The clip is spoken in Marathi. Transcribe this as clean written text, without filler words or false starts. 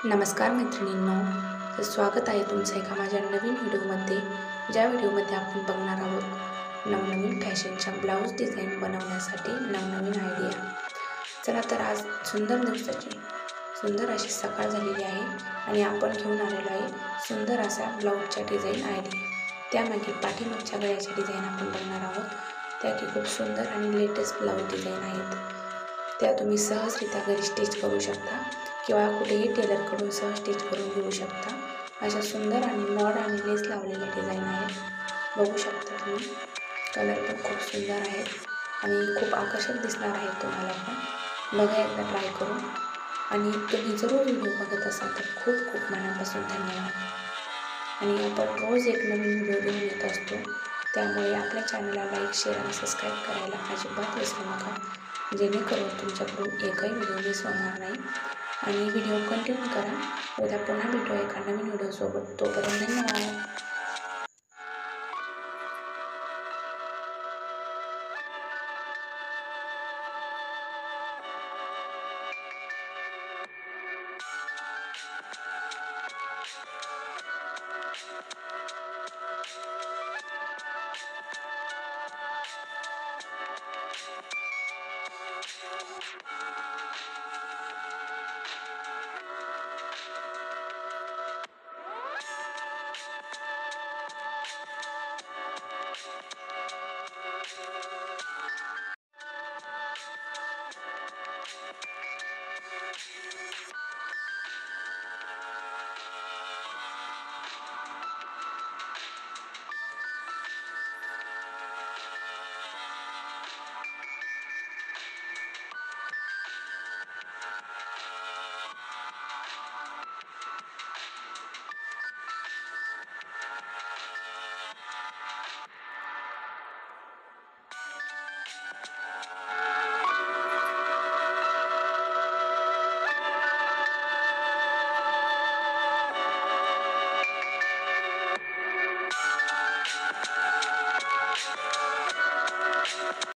नमस्कार मैत्रिणींनो, तर स्वागत आहे तुमचं एका माझ्या नवीन व्हिडिओमध्ये. ज्या व्हिडिओमध्ये आपण बघणार आहोत नवनवीन फॅशनच्या ब्लाऊज डिझाईन बनवण्यासाठी नवनवीन आयडिया. चला तर आज सुंदर दिवसाची सुंदर अशी सकाळ झालेली आहे आणि आपण घेऊन आलेलो आहे सुंदर असा ब्लाऊजच्या डिझाईन आयडिया. त्यामागे पाठीमागच्या गळ्याच्या डिझाईन आपण बघणार आहोत. त्या की खूप सुंदर आणि लेटेस्ट ब्लाऊज डिझाईन आहेत. त्या तुम्ही सहजरित्या घरी स्टिच करू शकता किंवा कुठेही टेलरकडून सहज स्टिच करून घेऊ शकता. अशा सुंदर आणि नॉड आणि लेस लावलेल्या डिझाईन आहेत. बघू शकता तुम्ही. कलर पण खूप सुंदर आहेत आणि खूप आकर्षक दिसणार आहेत तुम्हाला पण. बघा एकदा ट्राय करून. आणि तुम्ही जरूर व्हिडिओ बघत असाल तर खूप खूप मनापासून धन्यवाद. आणि आपण रोज एक नवीन व्हिडिओ घेऊन येत असतो, त्यामुळे आपल्या चॅनलला लाईक, शेअर आणि सबस्क्राईब करायला अजिबात विसरू नका, जेणेकरून तुमच्याकडून एकही व्हिडिओ मिस होणार नाही. आणि व्हिडिओ कंटिन्यू करा. उद्या पुन्हा भेटूया एका नवीन व्हिडिओसोबत. तोपर्यंत धन्यवाद.